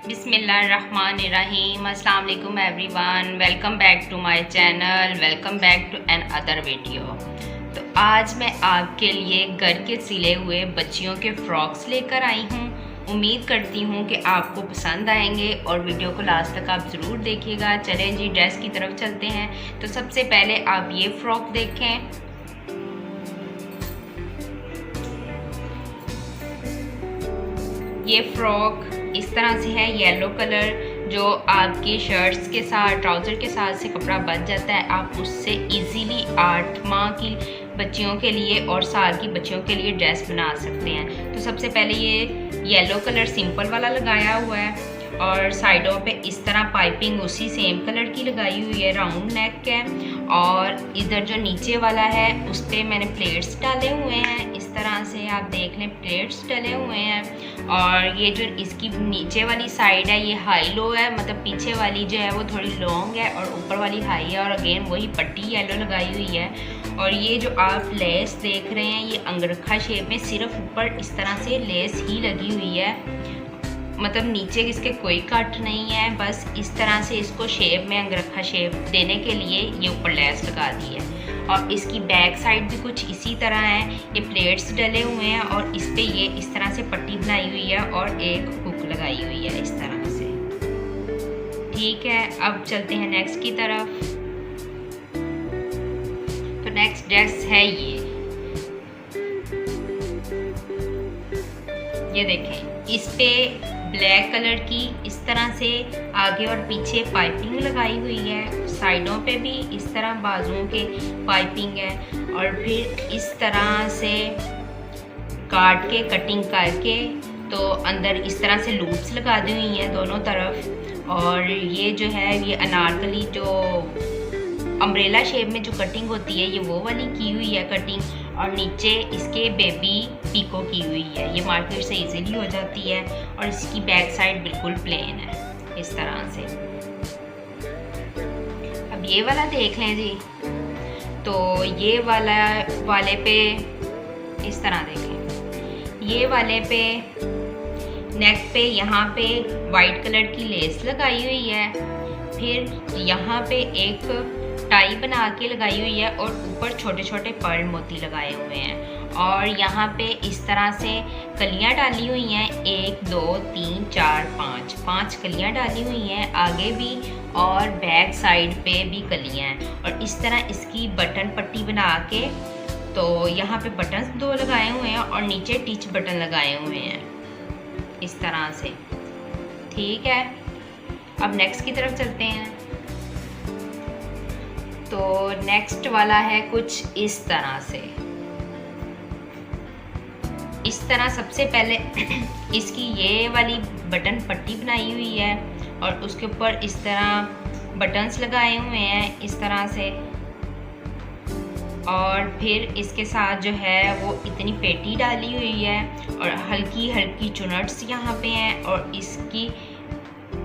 बिस्मिल्लाहिर्रहमानिर्रहीम। अस्सलाम वालेकुम everyone, welcome back to my channel, welcome back to another video. तो आज मैं आपके लिए घर के सिले हुए बच्चियों के फ्रॉक्स लेकर आई हूँ। उम्मीद करती हूँ कि आपको पसंद आएंगे और वीडियो को लास्ट तक आप ज़रूर देखिएगा। चलें जी, ड्रेस की तरफ चलते हैं। तो सबसे पहले आप ये फ्रॉक देखें। ये फ्रॉक इस तरह से है, येलो कलर, जो आपकी शर्ट्स के साथ, ट्राउज़र के साथ से कपड़ा बच जाता है। आप उससे इजीली 8 माह की बच्चियों के लिए और साल की बच्चियों के लिए ड्रेस बना सकते हैं। तो सबसे पहले ये येलो कलर सिंपल वाला लगाया हुआ है और साइडों पे इस तरह पाइपिंग उसी सेम कलर की लगाई हुई है, राउंड नेक है। और इधर जो नीचे वाला है उस पर मैंने प्लेट्स डाले हुए हैं। इस तरह से आप देख लें, प्लेट्स डले हुए हैं। और ये जो इसकी नीचे वाली साइड है ये हाई लो है, मतलब पीछे वाली जो है वो थोड़ी लॉन्ग है और ऊपर वाली हाई है। और अगेन वही पट्टी येलो लगाई हुई है। और ये जो आप लेस देख रहे हैं ये अंगरखा शेप में, सिर्फ ऊपर इस तरह से लेस ही लगी हुई है, मतलब नीचे इसके कोई कट नहीं है। बस इस तरह से इसको शेप में अंगरखा शेप देने के लिए ये ऊपर लेस लगा दी है। और इसकी बैक साइड भी कुछ इसी तरह है, ये प्लेट्स डले हुए हैं और इस पे ये इस तरह से पट्टी बनाई हुई है और एक हुक लगाई हुई है इस तरह से। ठीक है, अब चलते हैं नेक्स्ट की तरफ। तो नेक्स्ट ड्रेस है ये देखें, इस पे ब्लैक कलर की इस तरह से आगे और पीछे पाइपिंग लगाई हुई है, साइडों पे भी इस तरह बाजुओं के पाइपिंग है। और फिर इस तरह से काट के कटिंग करके तो अंदर इस तरह से लूप्स लगा दी हुई हैं दोनों तरफ। और ये जो है ये अनारकली जो अम्ब्रेला शेप में जो कटिंग होती है ये वो वाली की हुई है कटिंग। और नीचे इसके बेबी पीको की हुई है, ये मार्केट से इजीली हो जाती है। और इसकी बैक साइड बिल्कुल प्लेन है इस तरह से। अब ये वाला देख लें जी, तो ये वाले पे इस तरह देखें, ये वाले पे नेक पे यहाँ पे वाइट कलर की लेस लगाई हुई है। फिर यहाँ पे एक टाई बना के लगाई हुई है और ऊपर छोटे छोटे पर्ल मोती लगाए हुए हैं। और यहाँ पे इस तरह से कलियाँ डाली हुई हैं, 1 2 3 4 5 कलियाँ डाली हुई हैं आगे भी और बैक साइड पे भी कलियाँ हैं। और इस तरह इसकी बटन पट्टी बना के तो यहाँ पे बटन 2 लगाए हुए हैं और नीचे टिच बटन लगाए हुए हैं इस तरह से। ठीक है, अब नेक्स्ट की तरफ चलते हैं। तो नेक्स्ट वाला है कुछ इस तरह से। इस तरह सबसे पहले इसकी ये वाली बटन पट्टी बनाई हुई है और उसके ऊपर इस तरह बटन्स लगाए हुए हैं इस तरह से। और फिर इसके साथ जो है वो इतनी पेटी डाली हुई है और हल्की हल्की चुनट्स यहाँ पे हैं। और इसकी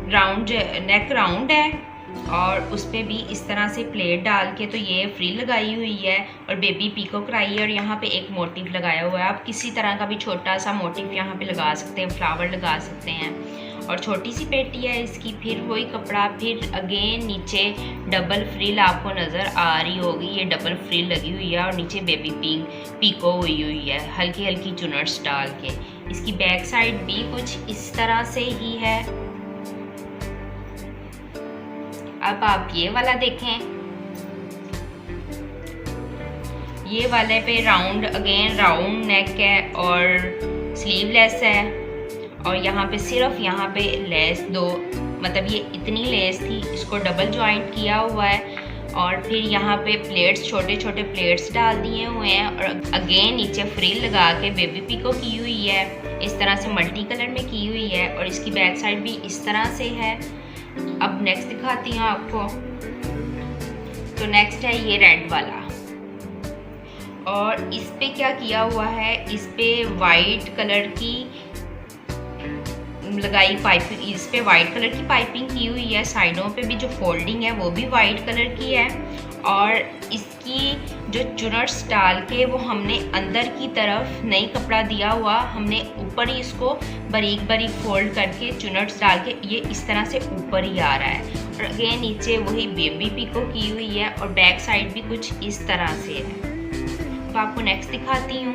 राउंड नेक राउंड है और उस पर भी इस तरह से प्लेट डाल के तो ये फ्री लगाई हुई है और बेबी पीको कराई है। और यहाँ पे एक मोटिव लगाया हुआ है, आप किसी तरह का भी छोटा सा मोटिव यहाँ पे लगा सकते हैं, फ्लावर लगा सकते हैं। और छोटी सी पेटी है इसकी। फिर वही कपड़ा, फिर अगेन नीचे डबल फ्रिल आपको नज़र आ रही होगी, ये डबल फ्रिल लगी हुई है और नीचे बेबी पीको हुई है हल्की हल्की चुनट्स डाल के। इसकी बैक साइड भी कुछ इस तरह से ही है। अब आप ये वाला देखें, ये वाले पे राउंड अगेन राउंड नेक है और स्लीवलेस है। और यहाँ पे सिर्फ यहाँ पे लेस 2, मतलब ये इतनी लेस थी, इसको डबल जॉइंट किया हुआ है। और फिर यहाँ पे प्लेट्स, छोटे छोटे प्लेट्स डाल दिए हुए हैं और अगेन नीचे फ्रिल लगा के बेबी पिको की हुई है इस तरह से, मल्टी कलर में की हुई है। और इसकी बैक साइड भी इस तरह से है। अब नेक्स्ट दिखाती हूँ आपको। तो नेक्स्ट है ये रेड वाला। और इस पे क्या किया हुआ है, इस पे वाइट कलर की लगाई पाइपिंग, इस पे वाइट कलर की पाइपिंग की हुई है। साइडों पे भी जो फोल्डिंग है वो भी वाइट कलर की है। और इसकी जो चुनट्स डाल के वो हमने अंदर की तरफ नहीं कपड़ा दिया हुआ, हमने ऊपर ही इसको बारीक बारीक फोल्ड करके चुनट्स डाल के ये इस तरह से ऊपर ही आ रहा है। और अगेन नीचे वही बेबी पिको की हुई है और बैक साइड भी कुछ इस तरह से है। अब आपको नेक्स्ट दिखाती हूँ।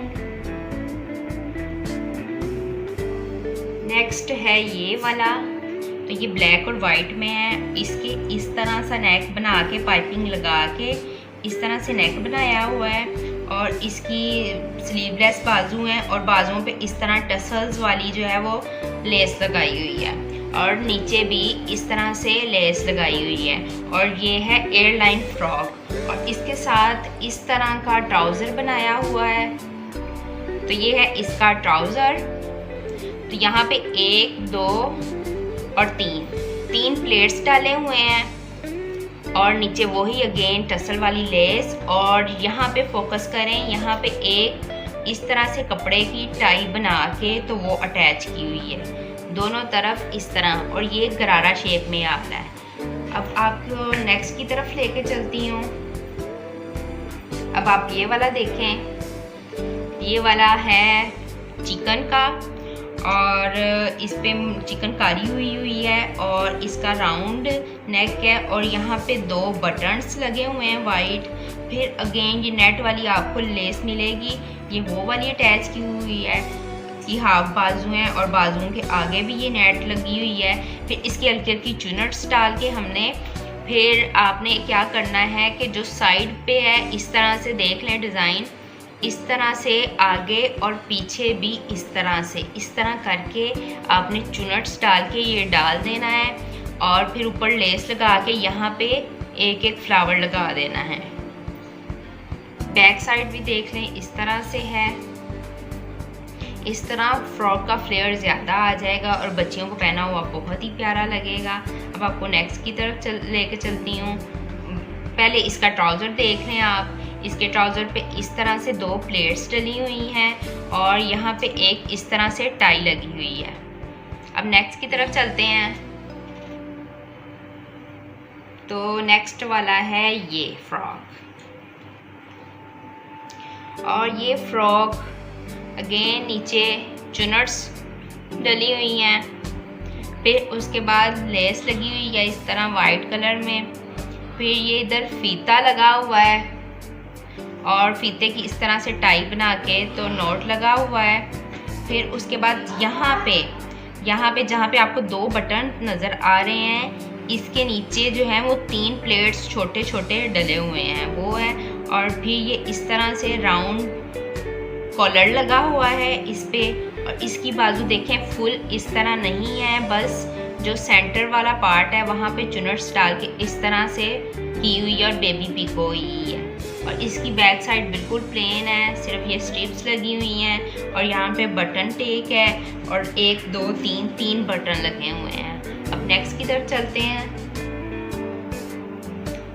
नेक्स्ट है ये वाला, तो ये ब्लैक और वाइट में है। इसके इस तरह सा नेक बना के पाइपिंग लगा के इस तरह से नेक बनाया हुआ है और इसकी स्लीवलेस बाजू हैं और बाजुओं पे इस तरह टसल्स वाली जो है वो लेस लगाई हुई है और नीचे भी इस तरह से लेस लगाई हुई है। और ये है एयरलाइन फ्रॉक और इसके साथ इस तरह का ट्राउज़र बनाया हुआ है। तो ये है इसका ट्राउज़र। तो यहाँ पे 1, 2 और 3 प्लेट्स डाले हुए हैं और नीचे वही अगेन टसल वाली लेस। और यहाँ पे फोकस करें, यहाँ पे एक इस तरह से कपड़े की टाई बना के तो वो अटैच की हुई है दोनों तरफ इस तरह, और ये गरारा शेप में आ रहा है। अब आपको नेक्स्ट की तरफ लेके चलती हूँ। अब आप ये वाला देखें, ये वाला है चिकन का और इस पे चिकनकारी हुई है और इसका राउंड नेक है और यहाँ पे 2 बटन्स लगे हुए हैं वाइट। फिर अगेन ये नेट वाली आपको लेस मिलेगी, ये वो वाली अटैच की हुई है। इसकी हाफ बाजू हैं और बाजुओं के आगे भी ये नेट लगी हुई है। फिर इसकी हल्की हल्की चुनट्स डाल के हमने, फिर आपने क्या करना है कि जो साइड पे है इस तरह से देख लें डिज़ाइन, इस तरह से आगे और पीछे भी इस तरह करके आपने चुनट्स डाल के ये डाल देना है और फिर ऊपर लेस लगा के यहाँ पे एक एक फ्लावर लगा देना है। बैक साइड भी देख लें इस तरह से है। इस तरह फ्रॉक का फ्लेयर ज़्यादा आ जाएगा और बच्चियों को पहना हुआ बहुत ही प्यारा लगेगा। अब आपको नेक्स्ट की तरफ लेके चलती हूँ। पहले इसका ट्राउज़र देख लें आप। इसके ट्राउज़र पे इस तरह से 2 प्लेट्स डली हुई हैं और यहाँ पे एक इस तरह से टाई लगी हुई है। अब नेक्स्ट की तरफ चलते हैं। तो नेक्स्ट वाला है ये फ्रॉक और ये फ्रॉक अगेन नीचे चुनट्स डली हुई हैं, फिर उसके बाद लेस लगी हुई है इस तरह वाइट कलर में। फिर ये इधर फीता लगा हुआ है और फीते की इस तरह से टाई बना के तो नॉट लगा हुआ है। फिर उसके बाद यहाँ पे जहाँ पे आपको 2 बटन नज़र आ रहे हैं, इसके नीचे जो है वो 3 प्लेट्स छोटे छोटे डले हुए हैं वो है। और फिर ये इस तरह से राउंड कॉलर लगा हुआ है इस पे और इसकी बाजू देखें फुल इस तरह नहीं है, बस जो सेंटर वाला पार्ट है वहाँ पे चुनट्स डाल के इस तरह से की हुई है और बेबी पिको हुई है। और इसकी बैक साइड बिल्कुल प्लेन है, सिर्फ ये स्ट्रिप्स लगी हुई हैं और यहाँ पे बटन टेक है और 1, 2, 3 बटन लगे हुए हैं। अब नेक्स्ट की तरफ चलते हैं।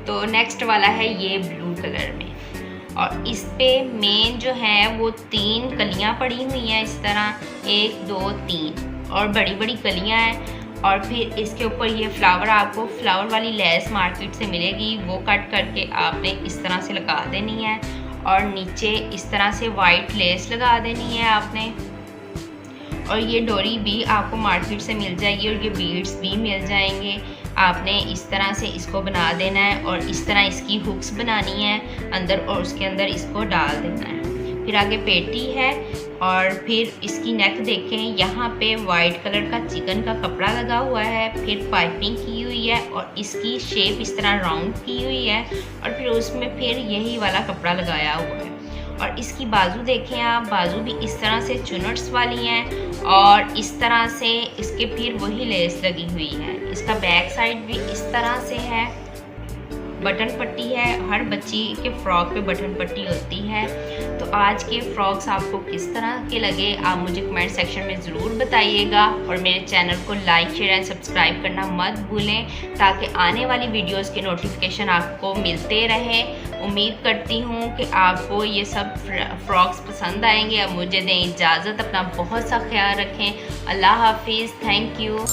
तो नेक्स्ट वाला है ये ब्लू कलर में और इस पे मेन जो है वो 3 कलियाँ पड़ी हुई हैं इस तरह, 1, 2, 3 और बड़ी बड़ी कलियाँ हैं। और फिर इसके ऊपर ये फ्लावर, आपको फ्लावर वाली लेस मार्केट से मिलेगी, वो कट करके आपने इस तरह से लगा देनी है और नीचे इस तरह से वाइट लेस लगा देनी है आपने। और ये डोरी भी आपको मार्केट से मिल जाएगी और ये बीड्स भी मिल जाएंगे। आपने इस तरह से इसको बना देना है और इस तरह इसकी हुक्स बनानी है अंदर और उसके अंदर इसको डाल देना है। फिर आगे पेटी है और फिर इसकी नेक देखें, यहाँ पे वाइट कलर का चिकन का कपड़ा लगा हुआ है, फिर पाइपिंग की हुई है और इसकी शेप इस तरह राउंड की हुई है और फिर उसमें फिर यही वाला कपड़ा लगाया हुआ है। और इसकी बाजू देखें आप, बाजू भी इस तरह से चुनट्स वाली हैं और इस तरह से इसके फिर वही लेस लगी हुई है। इसका बैक साइड भी इस तरह से है, बटन पट्टी है, हर बच्ची के फ्रॉक पे बटन पट्टी होती है। तो आज के फ्रॉक्स आपको किस तरह के लगे आप मुझे कमेंट सेक्शन में ज़रूर बताइएगा और मेरे चैनल को लाइक शेयर एंड सब्सक्राइब करना मत भूलें ताकि आने वाली वीडियोस के नोटिफिकेशन आपको मिलते रहें। उम्मीद करती हूँ कि आपको ये सब फ्रॉक्स पसंद आएंगे। अब मुझे दें इजाज़त, अपना बहुत सा ख्याल रखें। अल्लाह हाफिज़, थैंक यू।